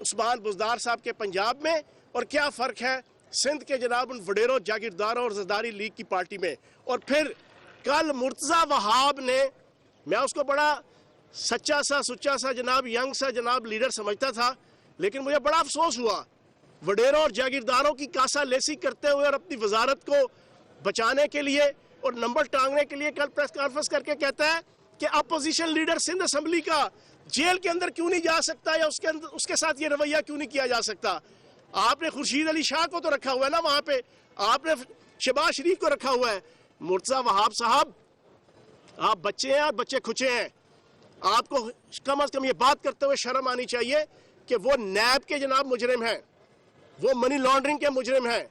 عثمان بزدار صاحب کے پنجاب میں اور کیا فرق ہے سندھ کے جناب ان وڈیروں جاگیرداروں اور زرداری لیگ کی پارٹی میں. اور پھر کل مرتضی وہاب نے, میں اس کو بڑا سچا سا جناب ینگ سا جناب لیڈر سمجھتا تھا, لیکن مجھے بڑا افسوس ہوا وڈیروں اور جاگیرداروں کی کاسا لیسی کرتے ہوئے اور اپنی وزارت کو بچانے کے لیے اور نمبر ٹانگنے کے لیے کل پریس کانفرنس کر کے کہتا ہے کہ اپوزیشن لیڈر سندھ اسمبلی کا جیل کے اندر کیوں نہیں جا سکتا یا اس کے ساتھ یہ رویہ کیوں نہیں کیا جا سکتا. آپ نے خورشید علی شاہ کو تو رکھا ہوا ہے نا وہاں پہ, آپ نے شہباز شریف کو رکھا ہوا ہے. مرتضی وہاب صاحب آپ بچے ہیں اور بچے کھچے ہیں, آپ کو کم از کم یہ بات کرتے ہوئے شرم آنی چاہیے کہ وہ نیب کے جناب مجرم ہیں, وہ منی لانڈرنگ کے مجرم ہیں,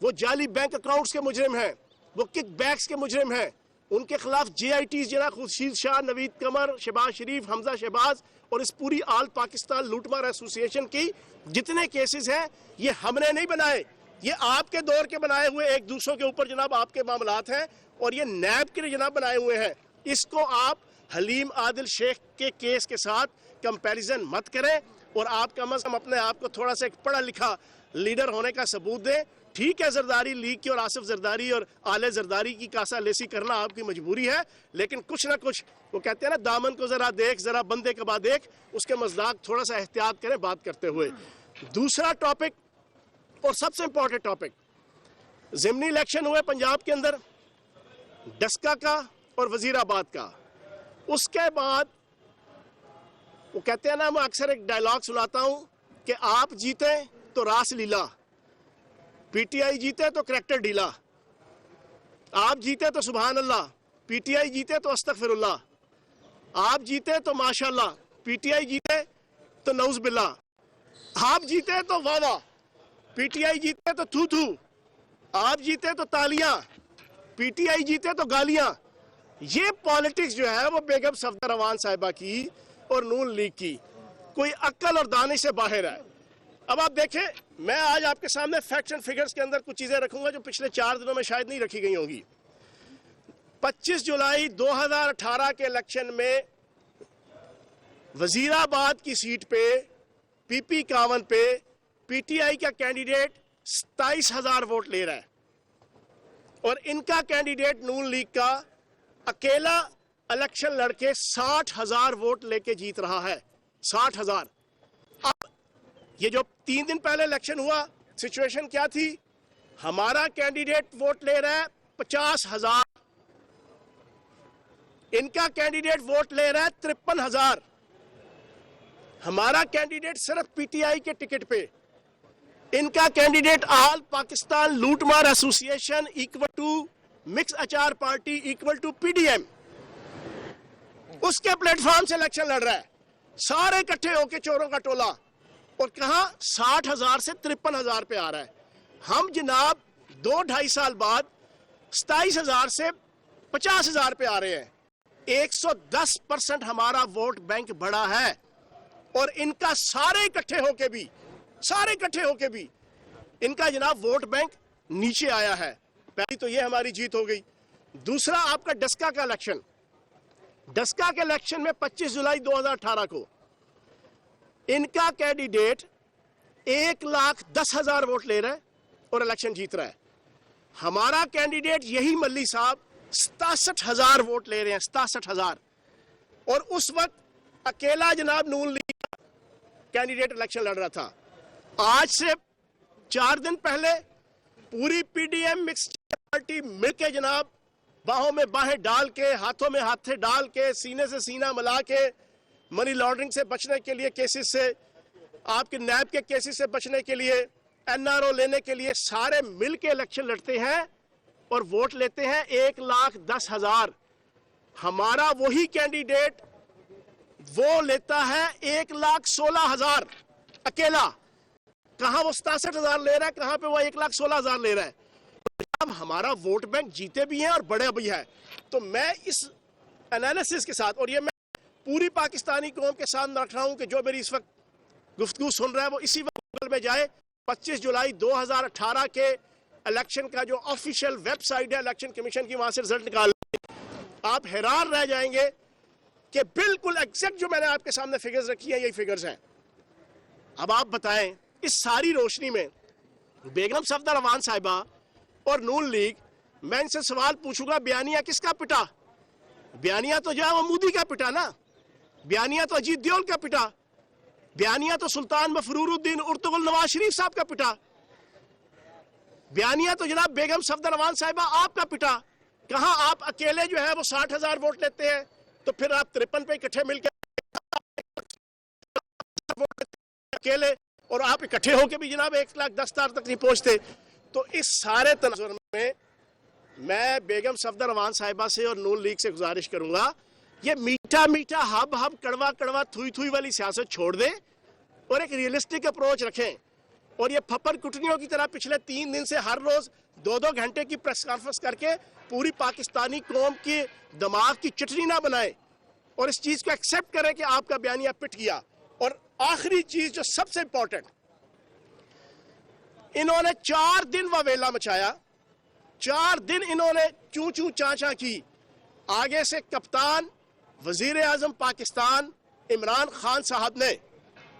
وہ جعلی بینک اکاؤنٹس کے مجرم ہیں, وہ کک بیکس کے مجرم ہیں. ان کے خلاف جے آئی ٹیز جناب خورشید شاہ, نوید قمر, شہباز شریف, حمزہ شہباز اور اس پوری آل پاکستان لوٹ مار ایسوسیشن کی جتنے کیسز ہیں یہ ہم نے نہیں بنائے, یہ آپ کے دور کے بنائے ہوئے ایک دوسروں کے اوپر جناب آپ کے معاملات ہیں اور یہ نیب کے جناب بنائے ہوئے ہیں. اس کو آپ حلیم عادل شیخ کے کیس کے ساتھ کمپیریزن مت کریں اور آپ کم از کم اپنے آپ کو تھوڑا سا ایک پڑھا لکھا لیڈر ہونے کا ثبوت دیں. ٹھیک ہے زرداری لیگ کی اور آصف زرداری اور آل زرداری کی کاسا لیسی کرنا آپ کی مجبوری ہے, لیکن کچھ نہ کچھ وہ کہتے ہیں نا دامن کو ذرا دیکھ ذرا بندے کبا دیکھ, اس کے مذاق تھوڑا سا احتیاط کریں بات کرتے ہوئے. دوسرا ٹاپک اور سب سے امپورٹنٹ ٹاپک, ضمنی الیکشن ہوئے پنجاب کے اندر ڈسکا کا اور وزیر آباد کا. اس کے بعد وہ کہتے ہیں نا, میں اکثر ایک ڈائلاگ سناتا ہوں کہ آپ جیتے تو راس لیلا, پی ٹی آئی جیتے تو کریکٹر ڈھیلا, آپ جیتے تو سبحان اللہ, پی ٹی آئی جیتے تو استغفر اللہ, آپ جیتے تو ماشاءاللہ, پی ٹی آئی جیتے تو نعوذ باللہ, آپ جیتے تو واہ واہ, پی ٹی آئی جیتے تو تھو تھو, آپ جیتے تو تالیاں, پی ٹی آئی جیتے تو گالیاں. یہ پالیٹکس جو ہے وہ بیگم صفدر روان صاحبہ کی اور نون لیگ کی کوئی عقل اور دانش سے باہر ہے. اب آپ دیکھیں, میں آج آپ کے سامنے فیکٹس اینڈ فگرز کے اندر کچھ چیزیں رکھوں گا جو پچھلے 4 دنوں میں شاید نہیں رکھی گئی ہوں گی. 25 جولائی 2018 کے الیکشن میں وزیر آباد کی سیٹ پہ پی پی 51 پہ پی ٹی آئی کا کینڈیڈیٹ 27,000 ووٹ لے رہا ہے اور ان کا کینڈیڈیٹ نون لیگ کا اکیلا الیکشن لڑ کے 60,000 ووٹ لے کے جیت رہا ہے. 60,000. اب یہ جو 3 دن پہلے الیکشن ہوا سچویشن کیا تھی, ہمارا کینڈیڈیٹ ووٹ لے رہا ہے 50,000, ان کا کینڈیڈیٹ ووٹ لے رہا ہے 53,000. ہمارا کینڈیڈیٹ صرف پی ٹی آئی کے ٹکٹ پہ, ان کا کینڈیڈیٹ آل پاکستان لوٹ مار ایسوسیشن ایکول ٹو مکس اچار party equal to P D M, اس کے پلیٹ فارم سے الیکشن لڑ رہا ہے. سارے اکٹھے ہو کے چوروں کا ٹولہ, اور کہاں 60,000 سے 53,000 پہ آ رہا ہے. ہم جناب 2-2.5 سال بعد 27,000 سے 50,000 پہ آ رہے ہیں. 110% ہمارا ووٹ بینک بڑا ہے اور ان کا سارے اکٹھے ہو کے بھی ان کا جناب ووٹ بینک نیچے آیا ہے. پہلی تو یہ ہماری جیت ہو گئی. دوسرا آپ کا ڈسکا کا الیکشن, ڈسکا کے الیکشن میں 25 جولائی 2018 کو ان کا کینڈیڈیٹ 1,10,000 ووٹ لے رہا ہے اور الیکشن جیت رہا ہے. ہمارا کینڈیڈیٹ یہی ملی صاحب 67,000 ووٹ لے رہے ہیں, 67,000, اور اس وقت اکیلا جناب نون لیگ کا کینڈیڈیٹ الیکشن لڑ رہا تھا. آج سے 4 دن پہلے پوری P D M mix party مل کے جناب باہوں میں باہیں ڈال کے, ہاتھوں میں ہاتھیں ڈال کے, سینے سے سینہ ملا کے, منی لانڈرنگ سے بچنے کے لیے کیسز سے, آپ کے نیب کے کیسز سے بچنے کے لیے, این آر او لینے کے لیے سارے مل کے الیکشن لڑتے ہیں اور ووٹ لیتے ہیں 1,10,000. ہمارا وہی کینڈیڈیٹ وہ لیتا ہے 1,16,000 اکیلا. کہاں وہ 67,000 لے رہا ہے, کہاں پہ وہ 1,16,000 لے رہا ہے. اب ہمارا ووٹ بینک جیتے بھی ہیں اور بڑے بھی ہے. تو میں اس انالیسس کے ساتھ, اور یہ میں پوری پاکستانی قوم کے ساتھ رکھ رہا ہوں کہ جو میری اس وقت گفتگو سن رہا ہے وہ اسی وقت گوگل میں جائے, 25 جولائی 2018 کے الیکشن کا جو آفیشیل ویب سائٹ ہے الیکشن کمیشن کی, وہاں سے رزلٹ نکال لیں. آپ حیران رہ جائیں گے کہ بالکل ایگزیکٹ جو میں نے آپ کے سامنے فگرز رکھی ہیں یہی فگرز ہیں. اب آپ بتائیں اس ساری روشنی میں بیگم صفدر امان صاحبہ اور نون لیگ، میں ان سے سوال پوچھوں گا بیانیہ کس کا پٹا؟ بیانیہ تو جو ہے وہ مودی کا پٹا نا، بیانیہ تو اجیت دیول کا پٹا، بیانیہ تو سلطان مفرور الدین ارطغرل نواز شریف صاحب کا پٹا، بیانیہ تو جناب بیگم صفدر امان صاحبہ آپ کا پٹا۔ کہاں آپ اکیلے جو ہے وہ 60,000 ووٹ لیتے ہیں تو پھر آپ 53 پہ اکٹھے مل کے اکیلے، اور آپ اکٹھے ہو کے بھی جناب 1,10,000 تک نہیں پہنچتے۔ تو اس سارے تناظر میں میں بیگم صفدر امان صاحبہ سے اور نون لیگ سے گزارش کروں گا، یہ میٹھا میٹھا ہب ہب کڑوا کڑوا تھوئی تھوئی والی سیاست چھوڑ دیں اور ایک ریئلسٹک اپروچ رکھیں، اور یہ پھپر کٹنیوں کی طرح پچھلے 3 دن سے ہر روز 2-2 گھنٹے کی پریس کانفرنس کر کے پوری پاکستانی قوم کی دماغ کی چٹنی نہ بنائیں، اور اس چیز کو ایکسیپٹ کریں کہ آپ کا بیانیہ پٹ گیا۔ اور آخری چیز جو سب سے امپورٹنٹ، انہوں نے 4 دن واویلا مچایا، 4 دن انہوں نے چوں چوں چاں چاں کی، آگے سے کپتان وزیر اعظم پاکستان عمران خان صاحب نے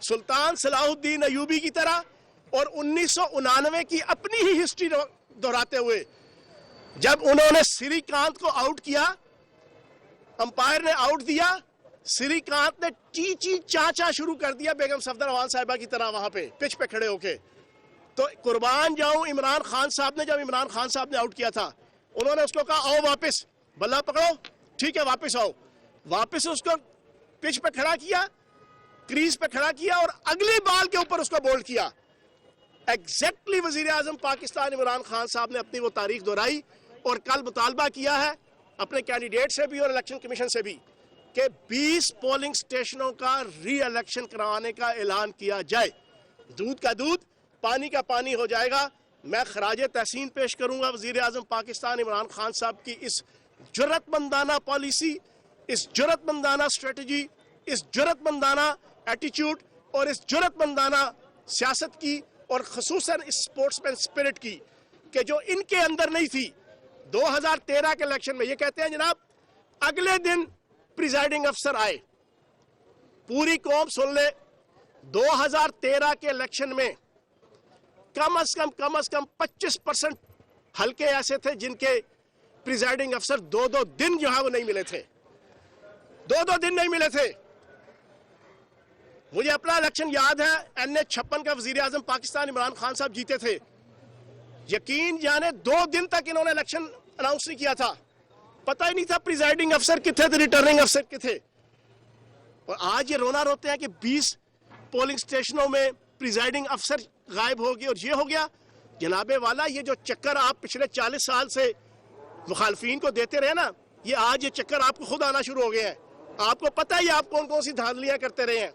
سلطان صلاح الدین ایوبی کی طرح اور 1999 کی اپنی ہی ہسٹری دہراتے ہوئے جب انہوں نے سری کانت کو آؤٹ کیا، امپائر نے آؤٹ دیا، سری کانت نے چی چی چاں چاں شروع کر دیا بیگم صفدر امان صاحبہ کی طرح وہاں پہ پچ پہ کھڑے ہو کے۔ تو قربان جاؤں عمران خان صاحب نے، جب عمران خان صاحب نے آؤٹ کیا تھا انہوں نے اس کو کہا آؤ واپس، بلہ پکڑو، ٹھیک ہے واپس آؤ، واپس اس کو پچ پہ کھڑا کیا، کریز پہ کھڑا کیا، اور اگلی بال کے اوپر اس کو بولڈ کیا۔ ایگزیکٹلی وزیر اعظم پاکستان عمران خان صاحب نے اپنی وہ تاریخ دہرائی، اور کل مطالبہ کیا ہے اپنے کینڈیڈیٹ سے بھی اور الیکشن کمیشن سے بھی کہ 20 پولنگ سٹیشنوں کا ری الیکشن کروانے کا اعلان کیا جائے۔ دودھ کا دودھ، پانی کا پانی ہو جائے گا۔ میں خراج تحسین پیش کروں گا وزیر اعظم پاکستان عمران خان صاحب کی اس جرأت مندانہ پالیسی، اس جرأت مندانہ اسٹریٹجی، اس جرأت مندانہ ایٹیچیوڈ اور اس جرأت مندانہ سیاست کی، اور خصوصاً اس سپورٹس مین سپرٹ کی کہ جو ان کے اندر نہیں تھی۔ 2013 کے الیکشن میں یہ کہتے ہیں جناب اگلے دن پریزائڈنگ افسر آئے، پوری قوم سن لے، 2013 کے الیکشن میں کم از کم 25% حلقے ایسے تھے جن کے پریزائڈنگ افسر 2 دن جو ہے وہ نہیں ملے تھے، 2 دن نہیں ملے تھے۔ مجھے اپنا الیکشن یاد ہے، NH56 کا وزیر اعظم پاکستان عمران خان صاحب جیتے تھے، یقین جانے 2 دن تک انہوں نے الیکشن اناؤنس نہیں کیا تھا، پتہ ہی نہیں تھا پریزائڈنگ افسر کتنے تھے، ریٹرننگ افسر کتنے۔ اور آج یہ رونا روتے ہیں کہ 20 پولنگ سٹیشنوں میں پریزائڈنگ افسر غائب ہو گئے اور یہ ہو گیا۔ جناب والا یہ جو چکر آپ پچھلے 40 سال سے مخالفین کو دیتے رہے نا، یہ آج یہ چکر آپ کو خود آنا شروع ہو گیا ہے۔ آپ کو پتہ ہے یہ آپ کون کون سی دھاندلیاں کرتے رہے ہیں،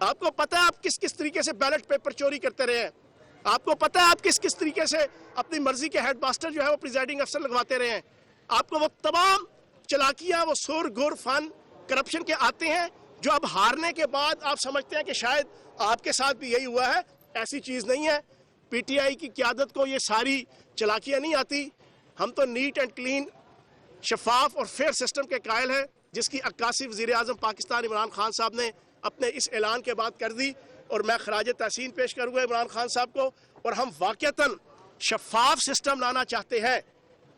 آپ کو پتہ ہے آپ کس کس طریقے سے بیلٹ پیپر چوری کرتے رہے ہیں، آپ کو پتہ ہے آپ کس کس طریقے سے اپنی مرضی کے ہیڈ ماسٹر جو ہے وہ پریزائڈنگ افسر لگواتے رہے ہیں۔ آپ کو وہ تمام چلاکیاں، وہ سور گور فن کرپشن کے آتے ہیں جو اب ہارنے کے بعد آپ سمجھتے ہیں کہ شاید آپ کے ساتھ بھی یہی ہوا ہے۔ ایسی چیز نہیں ہے، پی ٹی آئی کی قیادت کو یہ ساری چلاکیاں نہیں آتی۔ ہم تو نیٹ اینڈ کلین، شفاف اور فیئر سسٹم کے قائل ہیں، جس کی عکاسی وزیر اعظم پاکستان عمران خان صاحب نے اپنے اس اعلان کے بعد کر دی، اور میں خراج تحسین پیش کروں گا عمران خان صاحب کو۔ اور ہم واقعتاً شفاف سسٹم لانا چاہتے ہیں،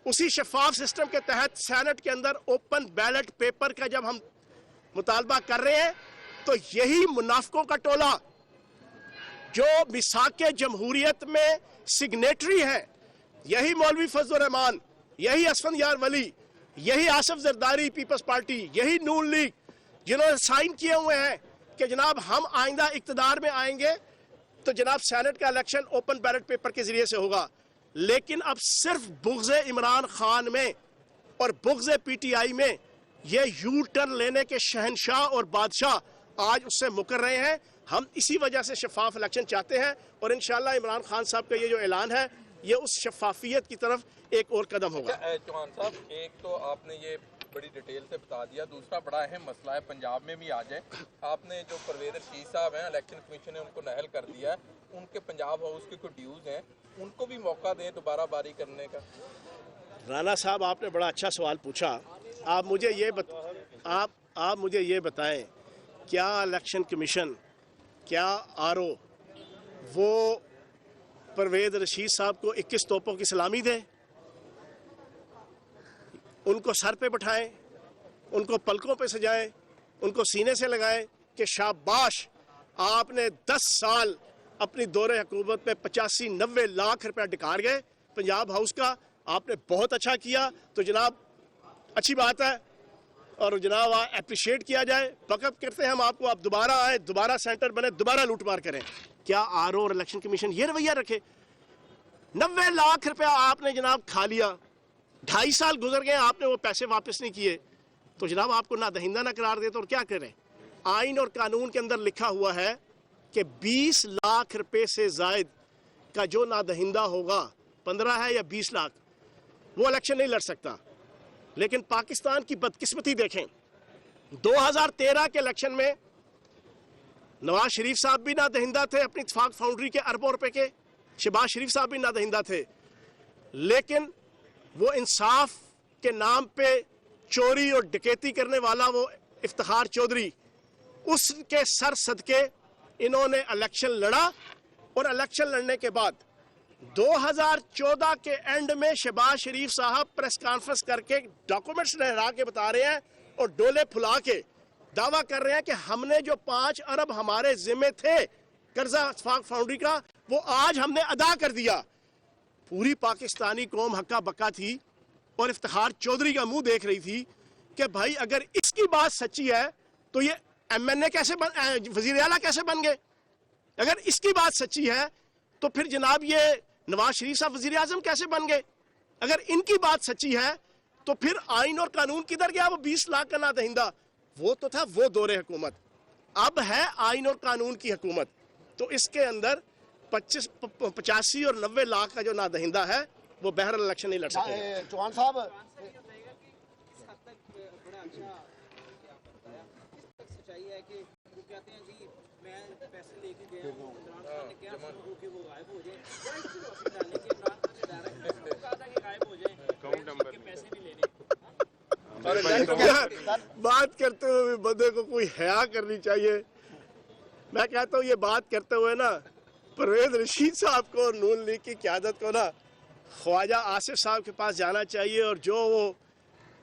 اسی شفاف سسٹم کے تحت سینٹ کے اندر اوپن بیلٹ پیپر کا جب ہم مطالبہ کر رہے ہیں تو یہی منافقوں کا ٹولہ جو میثاق جمہوریت میں سگنیٹری ہیں، یہی مولوی فضل الرحمان، یہی اسفندیار ولی، یہی آصف زرداری پیپلز پارٹی، یہی نون لیگ، جنہوں نے سائن کیے ہوئے ہیں کہ جناب ہم آئندہ اقتدار میں آئیں گے تو جناب سینٹ کا الیکشن اوپن بیلٹ پیپر کے ذریعے سے ہوگا۔ لیکن اب صرف بغض عمران خان میں اور بغض پی ٹی آئی میں یہ یو ٹرن لینے کے شہنشاہ اور بادشاہ آج اس سے مکر رہے ہیں۔ ہم اسی وجہ سے شفاف الیکشن چاہتے ہیں، اور انشاءاللہ عمران خان صاحب کا یہ جو اعلان ہے یہ اس شفافیت کی طرف ایک اور قدم ہوگا۔ چوہان صاحب، ایک تو آپ نے یہ بڑی ڈیٹیل سے بتا دیا، دوسرا بڑا اہم مسئلہ ہے پنجاب میں بھی آ جائے۔ آپ نے جو پرویز رشید صاحب ہیں، الیکشن کمیشن نے ان کو نااہل کر دیا ہے، ان کے پنجاب ہاؤس کے کوئی ڈیوز ہیں، ان کو بھی موقع دیں دوبارہ باری کرنے کا۔ رانا صاحب آپ نے بڑا اچھا سوال پوچھا۔ آپ مجھے یہ بتائیں کیا الیکشن کمیشن کیا آر او وہ پرویز رشید صاحب کو 21 توپوں کی سلامی دیں، ان کو سر پہ بٹھائیں، ان کو پلکوں پہ سجائیں، ان کو سینے سے لگائیں کہ شاباش آپ نے 10 سال اپنی دور حکومت میں 85-90 لاکھ روپے ڈکار گئے پنجاب ہاؤس کا، آپ نے بہت اچھا کیا، تو جناب اچھی بات ہے اور جناب اپریشیٹ کیا جائے، بکپ کرتے ہیں ہم آپ کو، آپ دوبارہ آئیں، دوبارہ سینٹر بنے، دوبارہ لوٹ مار کریں۔ کیا آر او اور الیکشن کمیشن یہ رویہ رکھے؟ 90 لاکھ روپے آپ نے جناب کھا لیا، 2.5 سال گزر گئے، آپ نے وہ پیسے واپس نہیں کیے، تو جناب آپ کو نہ دہندہ نہ قرار دے تو اور کیا کریں؟ آئین اور قانون کے اندر لکھا ہوا ہے کہ 20 لاکھ روپے سے زائد کا جو نادہندہ ہوگا، 15 ہے یا 20 لاکھ، وہ الیکشن نہیں لڑ سکتا۔ لیکن پاکستان کی بدقسمتی دیکھیں، 2013 کے الیکشن میں نواز شریف صاحب بھی نادہندہ تھے اپنی اتفاق فاؤنڈری کے اربوں روپے کے، شہباز شریف صاحب بھی نادہندہ تھے، لیکن وہ انصاف کے نام پہ چوری اور ڈکیتی کرنے والا وہ افتخار چودھری، اس کے سر صدقے انہوں نے الیکشن لڑا، اور الیکشن لڑنے کے بعد 2014 کے اینڈ میں شہباز شریف صاحب پریس کانفرنس کر کے ڈاکومنٹس لہرا کے بتا رہے ہیں اور ڈولے پھلا کے دعویٰ کر رہے ہیں کہ ہم نے جو 5 ارب ہمارے ذمے تھے قرضہ اتفاق فاؤنڈری کا، وہ آج ہم نے ادا کر دیا۔ پوری پاکستانی قوم ہکا بکا تھی اور افتخار چودھری کا منہ دیکھ رہی تھی کہ بھائی اگر اس کی بات سچی ہے تو یہ ایم این اے کیسے وزیر اعلیٰ کیسے بن گئے؟ اگر اس کی بات سچی ہے تو پھر جناب یہ نواز شریف صاحب وزیر اعظم کیسے بن گئے؟ اگر ان کی بات سچی ہے تو پھر آئین اور قانون کدھر گیا؟ وہ 20 لاکھ کا نادہندہ وہ تو تھا وہ دور حکومت، اب ہے آئین اور قانون کی حکومت، تو اس کے اندر 85 اور 90 لاکھ کا جو نادہندہ ہے وہ بہرحال الیکشن نہیں لڑ سکے۔ چوہان صاحب بات کرتے ہوئے بندے کو کوئی حیا کرنی چاہیے۔ میں کہتا ہوں یہ بات کرتے ہوئے نا پرویز رشید صاحب کو اور نون لیگ کی قیادت کو نا خواجہ آصف صاحب کے پاس جانا چاہیے، اور جو وہ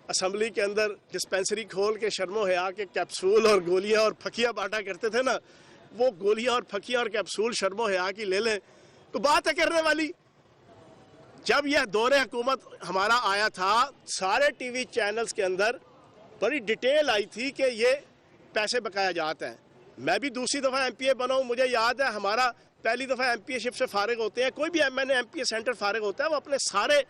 اسمبلی کے اندر ڈسپینسری کھول کے شرم و حیا کے کیپسول اور گولیاں اور پھکیاں بانٹا کرتے تھے نا، وہ گولیاں اور پھکیاں اور کیپسول شرم و حیا کی لے لیں تو بات ہے کرنے والی۔ جب یہ دور حکومت ہمارا آیا تھا، سارے ٹی وی چینلز کے اندر بڑی ڈیٹیل آئی تھی کہ یہ پیسے بقایا جات ہیں۔ میں بھی دوسری دفعہ ایم پی اے بنا ہوں، مجھے یاد ہے ہمارا پہلی دفعہ ایم پی اے شپ سے فارغ ہوتے ہیں، کوئی بھی M N A M P A centre فارغ ہوتا ہے، وہ اپنے سارے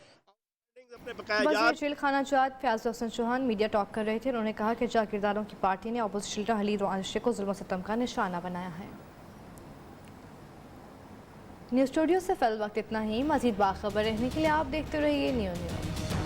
اپنے بقایا وزیر جات جیل خانہ جات فیاض حسن چوہان میڈیا ٹاک کر رہے تھے، انہوں نے کہا کہ جاگیرداروں کی پارٹی نے اپوزیشن لیڈر حلیر روانشی کو ظلم و ستم کا نشانہ بنایا ہے۔ نیوز اسٹوڈیو سے فی الوقت اتنا ہی، مزید باخبر رہنے کے لیے آپ دیکھتے رہیے نیو نیوز۔